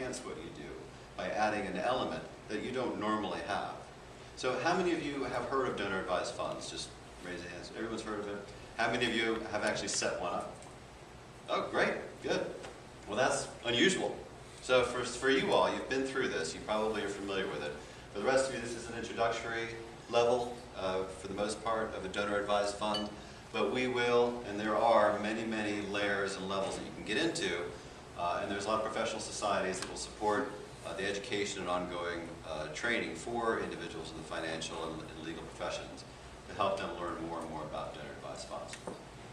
enhance what you do by adding an element that you don't normally have. So how many of you have heard of donor advised funds? Just raise your hands. Everyone's heard of it? How many of you have actually set one up? Oh, great, good. Well, that's unusual. So for you all, you've been through this, you probably are familiar with it. For the rest of you, this is an introductory level, for the most part, of a donor advised fund. But we will, and there are many, many layers and levels that you can get into, and there's a lot of professional societies that will support the education and ongoing training for individuals in the financial and legal professions to help them learn more and more about donor advised funds.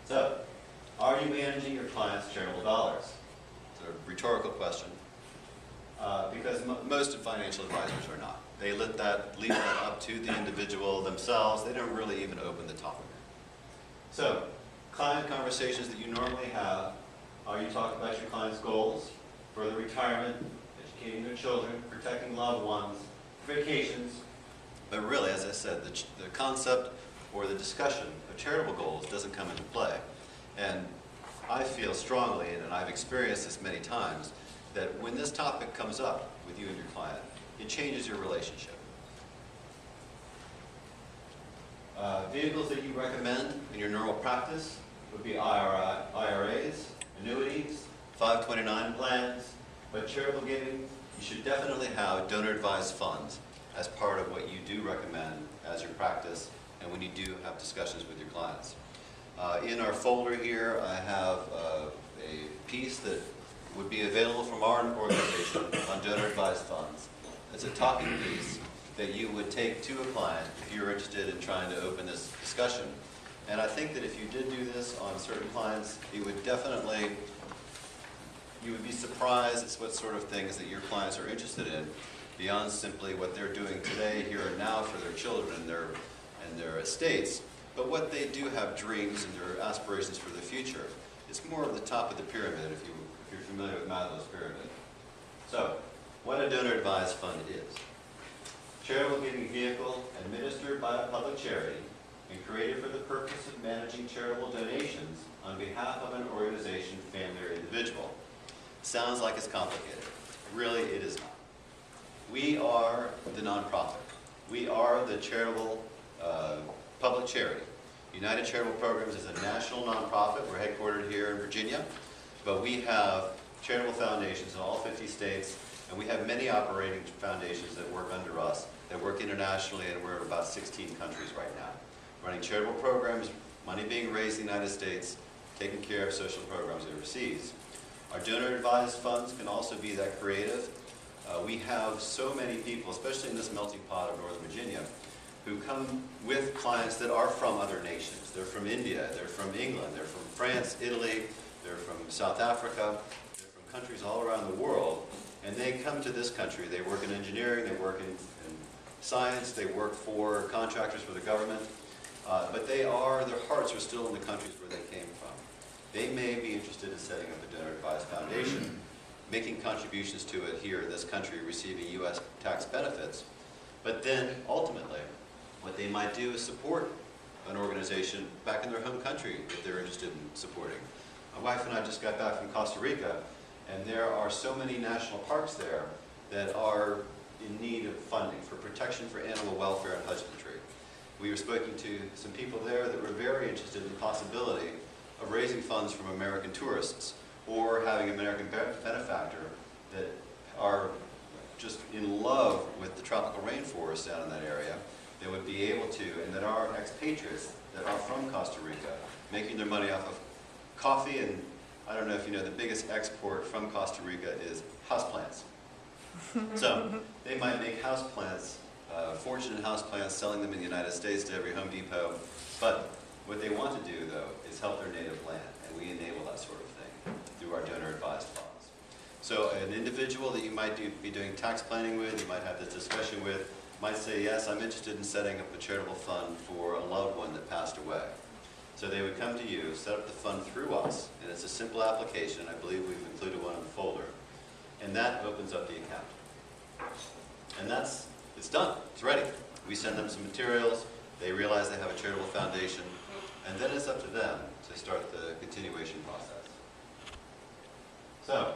So, are you managing your clients' charitable dollars? It's a rhetorical question, because most financial advisors are not. They leave that up to the individual themselves. They don't really even open the topic. So, client conversations that you normally have, are you talking about your client's goals, further retirement, educating their children, protecting loved ones, vacations? But really, as I said, the concept or the discussion of charitable goals doesn't come into play. And I feel strongly, and I've experienced this many times, that when this topic comes up with you and your client, it changes your relationship. Vehicles that you recommend in your normal practice would be IRAs, annuities, 529 plans, but charitable giving, you should definitely have donor advised funds as part of what you do recommend as your practice and when you do have discussions with your clients. In our folder here, I have a piece that would be available from our organization on donor advised funds. It's a talking piece that you would take to a client if you're interested in trying to open this discussion. And I think that if you did do this on certain clients, you would be surprised at what sort of things that your clients are interested in beyond simply what they're doing today, here and now for their children and their estates, but what they do have dreams and their aspirations for the future. It's more of the top of the pyramid if you're familiar with Maslow's pyramid. So, what a donor advised fund is. Charitable giving vehicle administered by a public charity and created for the purpose of managing charitable donations on behalf of an organization, family, or individual. Sounds like it's complicated. Really, it is not. We are the nonprofit. We are the charitable public charity. United Charitable Programs is a national nonprofit. We're headquartered here in Virginia, but we have charitable foundations in all 50 states, and we have many operating foundations that work under us, that work internationally, and we're in about 16 countries right now. Running charitable programs, money being raised in the United States, taking care of social programs overseas. Our donor advised funds can also be that creative. We have so many people, especially in this melting pot of Northern Virginia, who come with clients that are from other nations. They're from India, they're from England, they're from France, Italy, they're from South Africa, they're from countries all around the world, and they come to this country. They work in engineering, they work in science, they work for contractors for the government, but their hearts are still in the countries where they came from. They may be interested in setting up a donor advised foundation, making contributions to it here in this country, receiving U.S. tax benefits, but then ultimately what they might do is support an organization back in their home country if they're interested in supporting. My wife and I just got back from Costa Rica, and there are so many national parks there that are in need of funding for protection for animal welfare and husbandry. We were speaking to some people there that were very interested in the possibility of raising funds from American tourists or having American benefactor that are just in love with the tropical rainforest down in that area. They would be able to, and that are expatriates that are from Costa Rica, making their money off of coffee, and I don't know if you know, the biggest export from Costa Rica is houseplants. So they might make houseplants, fortune in houseplants, selling them in the United States to every Home Depot. But what they want to do, though, is help their native land, and we enable that sort of thing through our donor advised funds. So an individual that you might be doing tax planning with, you might have this discussion with, might say, yes, I'm interested in setting up a charitable fund for a loved one that passed away. So they would come to you, set up the fund through us, and it's a simple application. I believe we've included one in the folder. And that opens up the account. And it's done, it's ready. We send them some materials, they realize they have a charitable foundation, and then it's up to them to start the continuation process. So,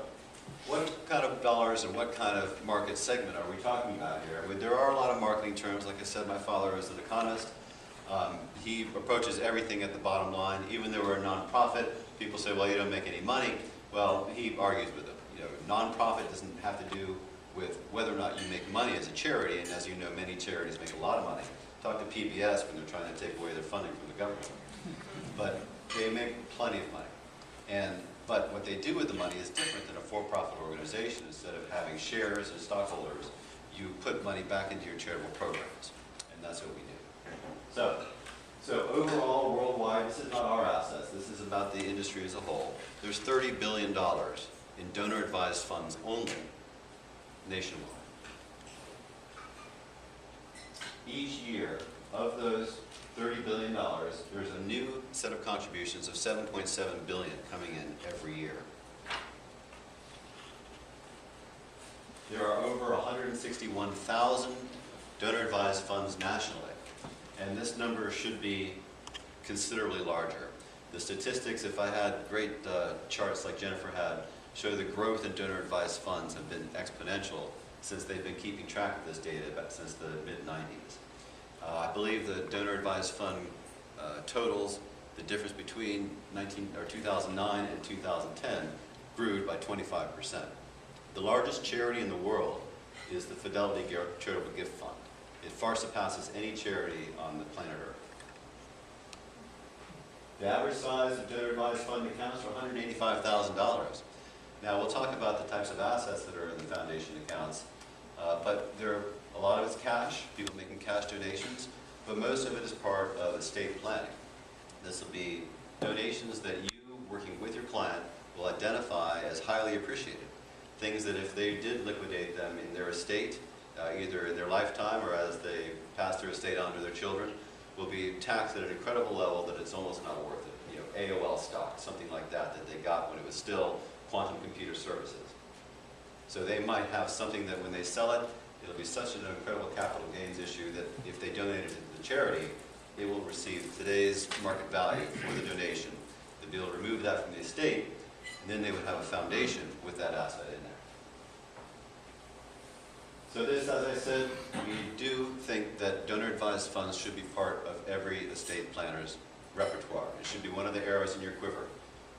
what kind of dollars and what kind of market segment are we talking about here? I mean, there are a lot of marketing terms. Like I said, my father is an economist. He approaches everything at the bottom line. Even though we're a nonprofit, people say, well, you don't make any money. Well, he argues with them. You know, nonprofit doesn't have to do with whether or not you make money as a charity, and as you know, many charities make a lot of money. Talk to PBS when they're trying to take away their funding from the government. But they make plenty of money. But what they do with the money is different than a for-profit organization. Instead of having shares and stockholders, you put money back into your charitable programs, and that's what we do. So overall, worldwide, this is not our assets. This is about the industry as a whole. There's $30 billion in donor-advised funds only nationwide. Each year, of those $30 billion, there's a new set of contributions of $7.7 billion coming in every year. There are over 161,000 donor-advised funds nationally, and this number should be considerably larger. The statistics, if I had great charts like Jennifer had, show the growth in donor-advised funds have been exponential since they've been keeping track of this data since the mid-90s. I believe the donor-advised fund totals, the difference between 2009 and 2010 grew by 25%. The largest charity in the world is the Fidelity Charitable Gift Fund. It far surpasses any charity on the planet Earth. The average size of donor-advised fund accounts are $185,000. Now, we'll talk about the types of assets that are in the foundation accounts, but a lot of it's cash, people making cash donations, but most of it is part of estate planning. This will be donations that you, working with your client, will identify as highly appreciated. Things that if they did liquidate them in their estate, either in their lifetime or as they pass their estate on to their children, will be taxed at an incredible level that it's almost not worth it. You know, AOL stock, something like that, that they got when it was still quantum computer services. So they might have something that when they sell it, it'll be such an incredible capital gains issue that if they donate it to the charity, it will receive today's market value for the donation. They'll be able to remove that from the estate, and then they would have a foundation with that asset in there. So this, as I said, we do think that donor-advised funds should be part of every estate planner's repertoire. It should be one of the arrows in your quiver.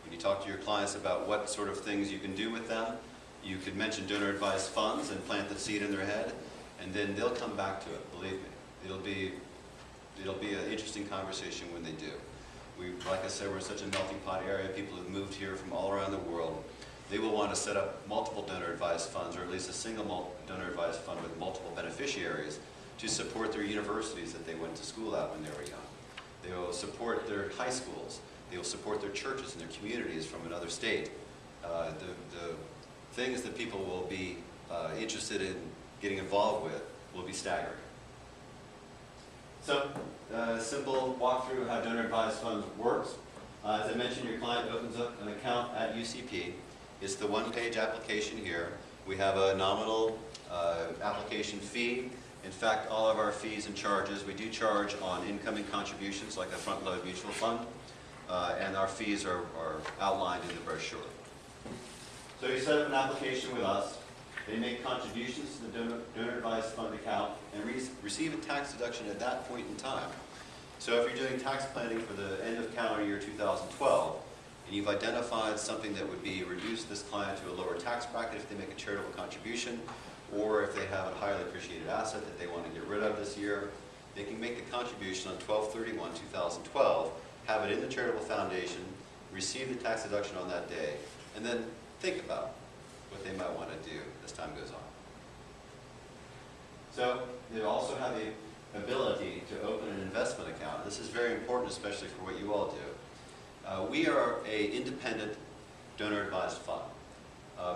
When you talk to your clients about what sort of things you can do with them, you could mention donor-advised funds and plant the seed in their head, and then they'll come back to it, believe me. It'll be an interesting conversation when they do. Like I said, we're in such a melting pot area. People have moved here from all around the world. They will want to set up multiple donor-advised funds, or at least a single donor-advised fund with multiple beneficiaries to support their universities that they went to school at when they were young. They will support their high schools. They will support their churches and their communities from another state. The things that people will be interested in getting involved with will be staggering. So, a simple walkthrough of how donor-advised funds works. As I mentioned, your client opens up an account at UCP. It's the one-page application here. We have a nominal application fee. In fact, all of our fees and charges, we do charge on incoming contributions like a front-load mutual fund, and our fees are outlined in the brochure. So you set up an application with us. They make contributions to the donor-advised fund account and receive a tax deduction at that point in time. So if you're doing tax planning for the end of calendar year 2012, and you've identified something that would be reduce this client to a lower tax bracket if they make a charitable contribution, or if they have a highly appreciated asset that they want to get rid of this year, they can make the contribution on 12/31/2012, have it in the charitable foundation, receive the tax deduction on that day, and then think about what they might want to do as time goes on. So they also have the ability to open an investment account. This is very important, especially for what you all do. We are an independent donor-advised fund.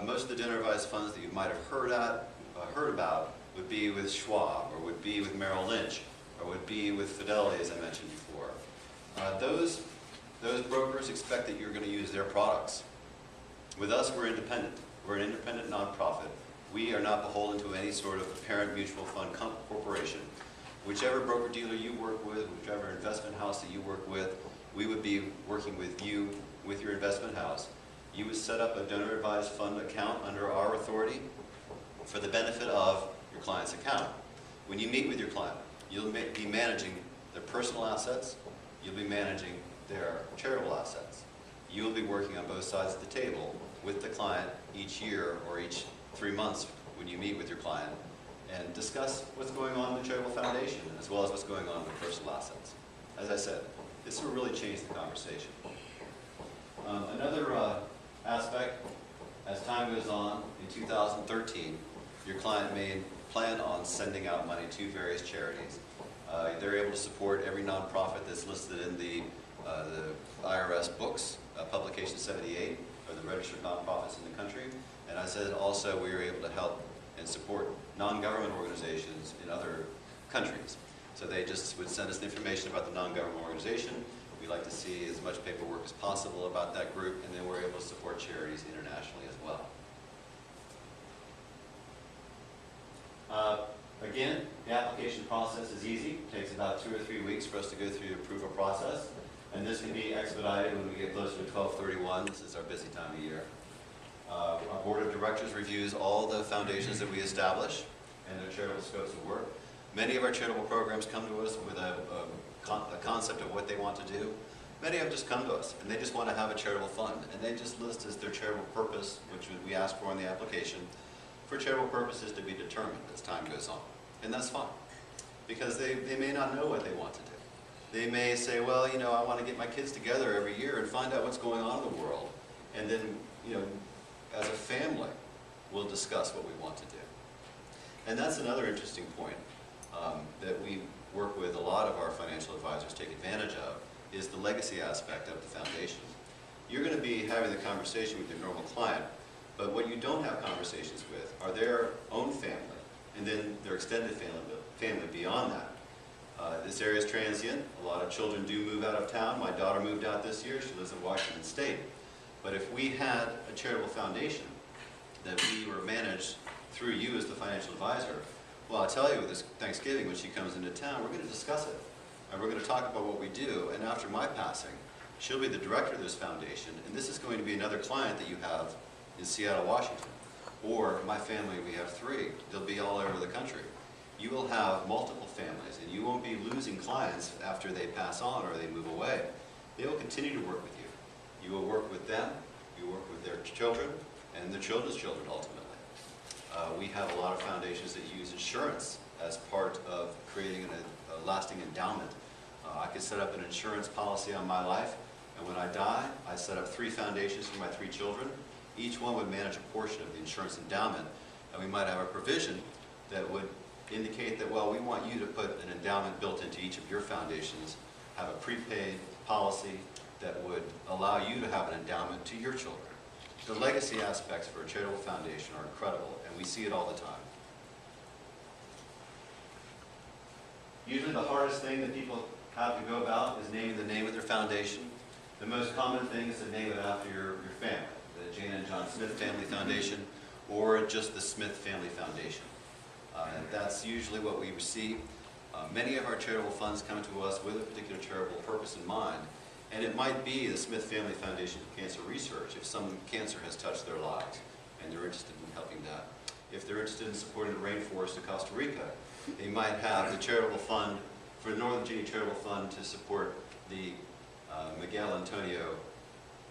Most of the donor-advised funds that you might have heard about would be with Schwab, or would be with Merrill Lynch, or would be with Fidelity, as I mentioned before. Those brokers expect that you're going to use their products. With us, we're independent. We're an independent nonprofit. We are not beholden to any sort of parent mutual fund corporation. Whichever broker-dealer you work with, whichever investment house that you work with, we would be working with you, with your investment house. you would set up a donor advised fund account under our authority for the benefit of your client's account. When you meet with your client, you'll be managing their personal assets, you'll be managing their charitable assets. You'll be working on both sides of the table with the client each year or each 3 months when you meet with your client and discuss what's going on in the charitable foundation as well as what's going on with personal assets. As I said, this will really change the conversation. Another aspect, as time goes on, in 2013, your client may plan on sending out money to various charities. They're able to support every nonprofit that's listed in the IRS books, Publication 78, or the registered nonprofits in the country. And I said also we are able to help and support non-government organizations in other countries. So they just would send us the information about the non-government organization. We like to see as much paperwork as possible about that group, and then we're able to support charities internationally as well. Again, the application process is easy. It takes about 2 or 3 weeks for us to go through the approval process, and this can be expedited when we get closer to 12/31. This is our busy time of year. Our board of directors reviews all the foundations that we establish and their charitable scopes of work. Many of our charitable programs come to us with a concept of what they want to do. Many of them just come to us and they just want to have a charitable fund, and they just list as their charitable purpose, which we ask for in the application, for charitable purposes to be determined as time goes on. And that's fine, because they may not know what they want to do. They may say, well, you know, I want to get my kids together every year and find out what's going on in the world. And then, you know, as a family, we'll discuss what we want to do. And that's another interesting point that we work with a lot of our financial advisors take advantage of, is the legacy aspect of the foundation. You're going to be having the conversation with your normal client, but what you don't have conversations with are their own family, and then their extended family beyond that. This area is transient. A lot of children do move out of town. My daughter moved out this year. She lives in Washington State. But if we had a charitable foundation that we were managed through you as the financial advisor, well, I'll tell you, this Thanksgiving when she comes into town, we're going to discuss it. And we're going to talk about what we do. And after my passing, she'll be the director of this foundation. And this is going to be another client that you have in Seattle, Washington. Or my family, we have 3. They'll be all over the country. You will have multiple families, and you won't be losing clients after they pass on or they move away. They will continue to work with you. You will work with them, you work with their children, and their children's children ultimately. We have a lot of foundations that use insurance as part of creating a lasting endowment. I could set up an insurance policy on my life, and when I die, I set up 3 foundations for my 3 children. Each one would manage a portion of the insurance endowment, and we might have a provision that would indicate that, well, we want you to put an endowment built into each of your foundations, have a prepaid policy that would allow you to have an endowment to your children. The legacy aspects for a charitable foundation are incredible, and we see it all the time. Usually the hardest thing that people have to go about is naming the name of their foundation. The most common thing is to name it after your family, the Jane and John Smith Family Foundation, or just the Smith Family Foundation. And that's usually what we receive. Many of our charitable funds come to us with a particular charitable purpose in mind, and it might be the Smith Family Foundation for Cancer Research if some cancer has touched their lives and they're interested in helping that. If they're interested in supporting the rainforest of Costa Rica, they might have the charitable fund for the Northern Virginia Charitable Fund to support the Miguel Antonio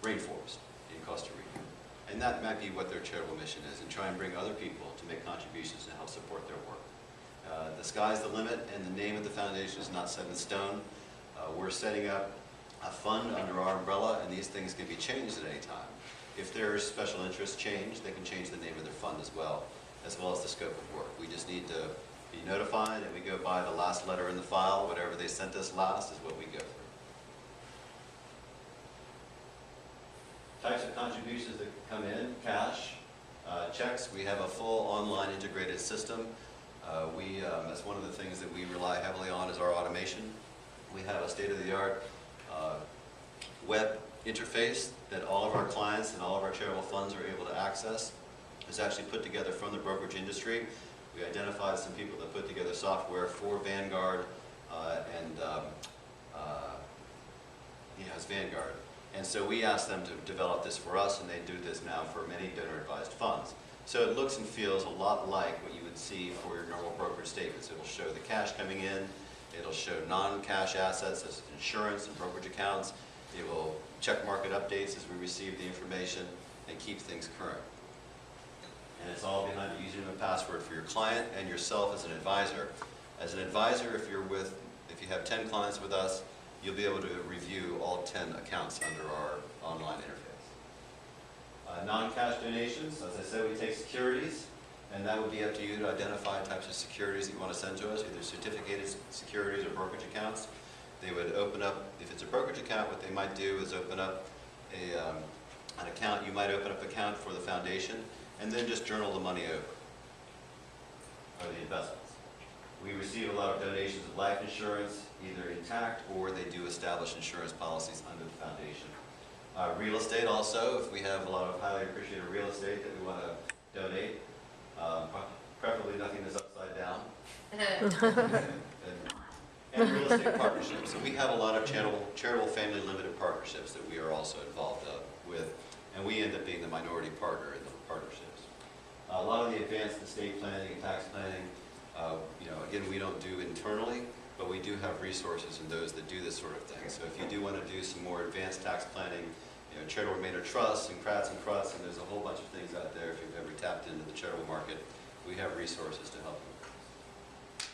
rainforest in Costa Rica. And that might be what their charitable mission is, and try and bring other people to make contributions and help support their work. The sky's the limit, and the name of the foundation is not set in stone. We're setting up a fund under our umbrella, and these things can be changed at any time. If their special interests change, they can change the name of their fund as well as the scope of work. We just need to be notified, and we go by the last letter in the file. Whatever they sent us last is what we go through. Types of contributions that come in: cash, checks. We have a full online integrated system. That's one of the things that we rely heavily on is our automation. We have a state-of-the-art web interface that all of our clients and all of our charitable funds are able to access. It's actually put together from the brokerage industry. We identified some people that put together software for Vanguard it's Vanguard. And so we asked them to develop this for us, and they do this now for many donor-advised funds. So it looks and feels a lot like what you would see for your normal brokerage statements. It will show the cash coming in, it'll show non-cash assets as insurance and brokerage accounts, it will check market updates as we receive the information, and keep things current. And it's all behind a username and password for your client and yourself as an advisor. As an advisor, if you have 10 clients with us, you'll be able to review all 10 accounts under our online interface. Non-cash donations, as I said, we take securities, and that would be up to you to identify types of securities that you want to send to us, either certificated securities or brokerage accounts. They would open up, if it's a brokerage account, what they might do is open up an account. You might open up an account for the foundation, and then just journal the money over, or the investments. We receive a lot of donations of life insurance, either intact or they do establish insurance policies under the foundation. Real estate also, if we have a lot of highly appreciated real estate that we want to donate, preferably nothing that's upside down. and real estate partnerships. So we have a lot of charitable family limited partnerships that we are also involved with, and we end up being the minority partner in the partnerships. A lot of the advanced estate planning and tax planning, again, we don't do internally, but we do have resources in those that do this sort of thing. So if you do want to do some more advanced tax planning, charitable remainder trusts and CRATs and CRUTs, and there's a whole bunch of things out there if you've ever tapped into the charitable market, we have resources to help you.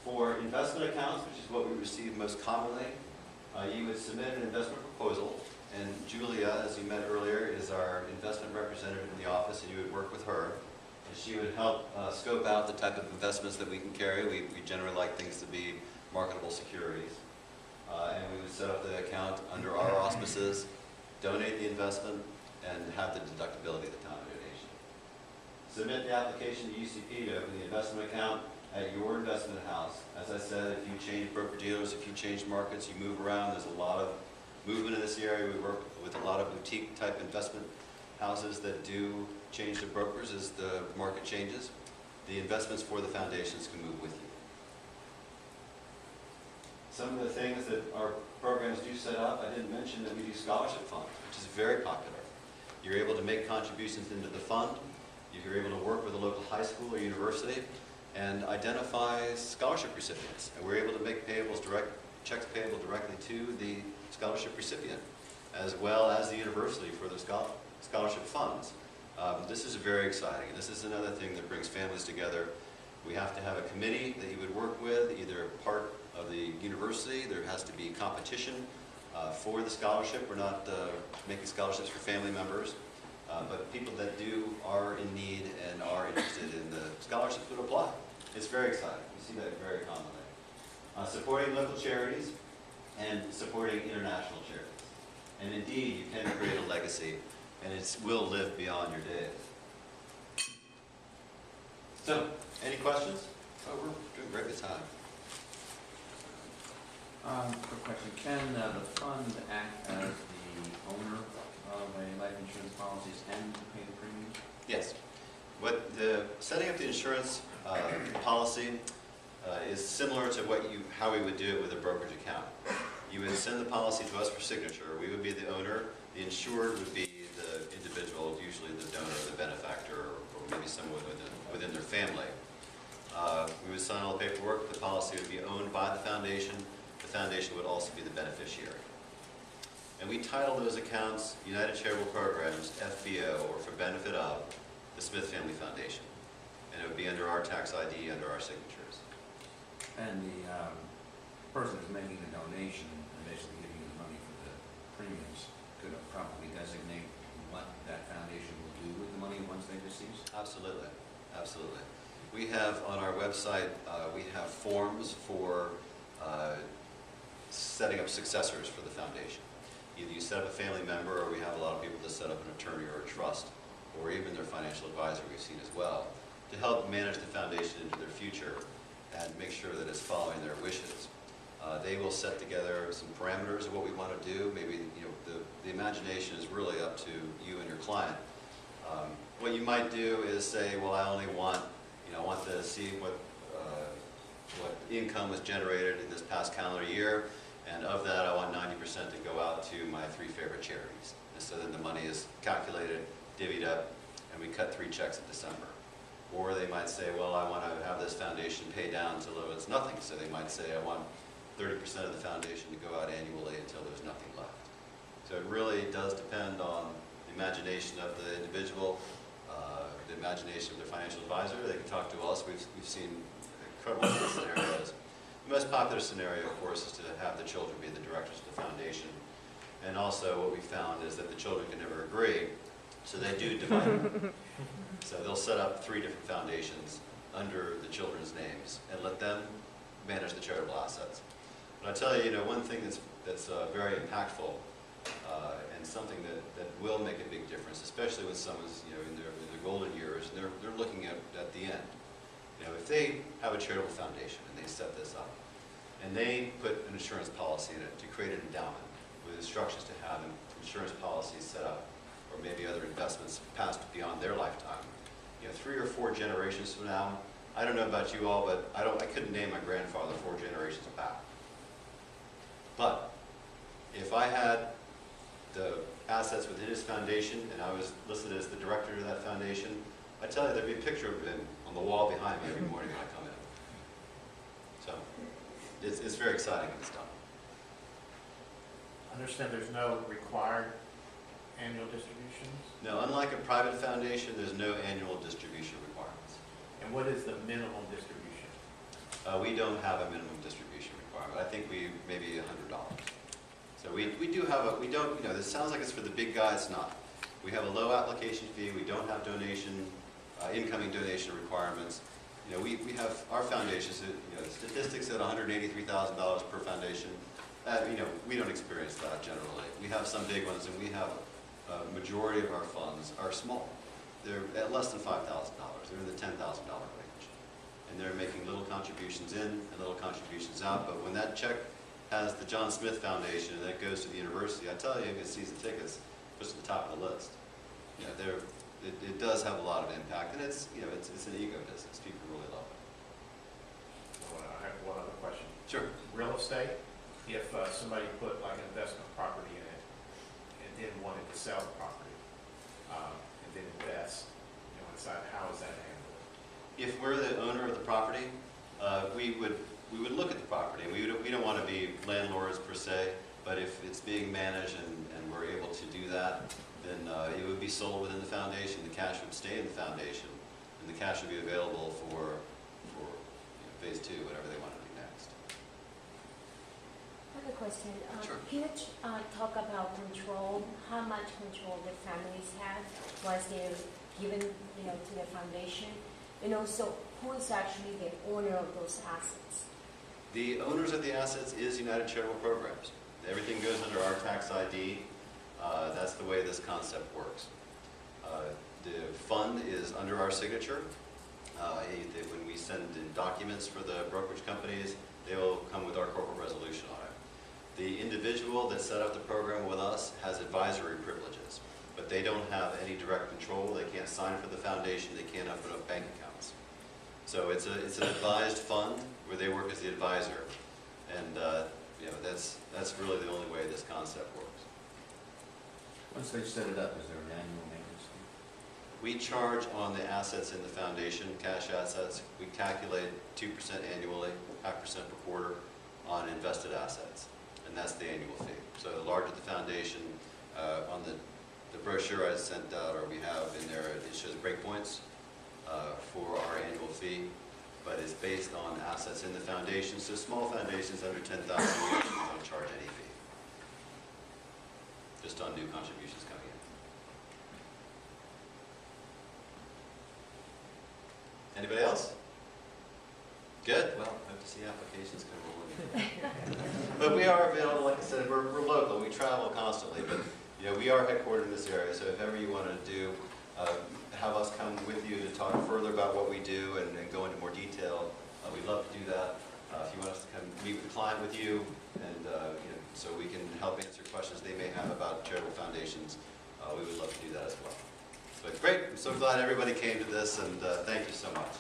For investment accounts, which is what we receive most commonly, you would submit an investment proposal, and Julia, as you met earlier, is our investment representative in the office, and you would work with her. And she would help scope out the type of investments that we can carry. We generally like things to be marketable securities. And we would set up the account under our auspices, donate the investment, and have the deductibility at the time of donation. Submit the application to UCP to open the investment account at your investment house. As I said, if you change broker-dealers, if you change markets, you move around, there's a lot of movement in this area. We work with a lot of boutique-type investment houses that do change to brokers as the market changes. The investments for the foundations can move with you. Some of the things that our programs do set up, I didn't mention that we do scholarship funds, which is very popular. You're able to make contributions into the fund. You're able to work with a local high school or university and identify scholarship recipients. And we're able to make checks payable directly to the scholarship recipient, as well as the university for the scholarship funds. This is very exciting. This is another thing that brings families together. We have to have a committee that you would work with, either part of the university. There has to be competition for the scholarship. We're not making scholarships for family members, but people that are in need and are interested in the scholarships would apply. It's very exciting. We see that very commonly. Supporting local charities and supporting international charities. And indeed, you can create a legacy, and it will live beyond your days. So, any questions? Oh, we're doing great with time. Quick question. Can the fund act as the owner of a life insurance policies and pay the premium? Yes. Setting up the insurance policy is similar to how we would do it with a brokerage account. You would send the policy to us for signature. We would be the owner. The insured would be the individual, usually the donor or the benefactor, or maybe someone within their family. We would sign all the paperwork. The policy would be owned by the foundation. The foundation would also be the beneficiary. And we title those accounts United Charitable Programs, FBO, or for benefit of the Smith Family Foundation. And it would be under our tax ID, under our signatures. And the person who's making the donation and basically giving you the money for the premiums could probably designate what that foundation will do with the money once they receive it? Absolutely. Absolutely. We have on our website, we have forms for setting up successors for the foundation. Either you set up a family member, or we have a lot of people that set up an attorney or a trust, or even their financial advisor we've seen as well, to help manage the foundation into their future and make sure that it's following their wishes. They will set together some parameters of what we want to do. Maybe the imagination is really up to you and your client. What you might do is say, well, I only want, I want to see what income was generated in this past calendar year, And of that, I want 90% to go out to my 3 favorite charities. And so then the money is calculated, divvied up, and we cut 3 checks in December. Or they might say, well, I want to have this foundation pay down until it's nothing. So they might say, I want 30% of the foundation to go out annually until there's nothing left. So it really does depend on the imagination of the individual, the imagination of their financial advisor. They can talk to us. We've seen incredible scenarios. The most popular scenario, of course, is to have the children be the directors of the foundation. And also what we found is that the children can never agree, so they do divide them. So they'll set up 3 different foundations under the children's names and let them manage the charitable assets. But I tell you, one thing that's very impactful and something that will make a big difference, especially when someone's in their golden years and they're looking at the end. If they have a charitable foundation and they set this up and they put an insurance policy in it to create an endowment with instructions to have an insurance policies set up, or maybe other investments passed beyond their lifetime, 3 or 4 generations from now, I don't know about you all, but I couldn't name my grandfather 4 generations back. But if I had the assets within his foundation and I was listed as the director of that foundation, I tell you, there'd be a picture of him on the wall behind me every morning when I come in. So it's very exciting when it's done. I understand there's no required annual distributions? No, unlike a private foundation, there's no annual distribution requirements. And what is the minimum distribution? We don't have a minimum distribution requirement. I think we maybe $100. So we do have a, we don't, this sounds like it's for the big guys, not. We have a low application fee. We don't have incoming donation requirements. We have our foundations, statistics at $183,000 per foundation. We don't experience that generally. We have some big ones, and we have a majority of our funds are small. They're at less than $5,000. They're in the $10,000 range. And they're making little contributions in and little contributions out. But when that check has the John Smith Foundation and that goes to the university, I tell you, it season tickets, puts at the top of the list. It does have a lot of impact, and it's an ego business. People really love it. Well, I have one other question. Sure. Real estate, if somebody put like an investment property in it and then wanted to sell the property and then invest, inside, how is that handled? If we're the owner of the property, we would look at the property. We don't want to be landlords per se, but if it's being managed and we're able to do that, then it would be sold within the foundation. The cash would stay in the foundation, and the cash would be available for phase 2, whatever they want to do next. I have a question. Sure. Can you talk about control? How much control the families have once they're given, to the foundation, and also who is actually the owner of those assets? The owners of the assets is United Charitable Programs. Everything goes under our tax ID. That's the way this concept works. The fund is under our signature. When we send in documents for the brokerage companies, they will come with our corporate resolution on it. The individual that set up the program with us has advisory privileges, but they don't have any direct control. They can't sign for the foundation. They can't open up bank accounts. So it's an advised fund where they work as the advisor, and that's really the only way this concept works. Once they set it up, is there an annual maintenance fee? We charge on the assets in the foundation, cash assets. We calculate 2% annually, 0.5% per quarter on invested assets, and that's the annual fee. So the larger the foundation, on the brochure I sent out, or we have in there, it shows breakpoints for our annual fee, but it's based on assets in the foundation. So small foundations under 10,000 don't charge any fee, just on new contributions coming in. Anybody else? Good. Well, I hope to see applications come in. But we are available, like I said, we're local. We travel constantly, but we are headquartered in this area. So if ever you want to do, have us come with you to talk further about what we do and go into more detail, we'd love to do that. If you want us to come meet with the client with you, and so we can help answer questions they may have about charitable foundations, we would love to do that as well. But great, I'm so glad everybody came to this, and thank you so much.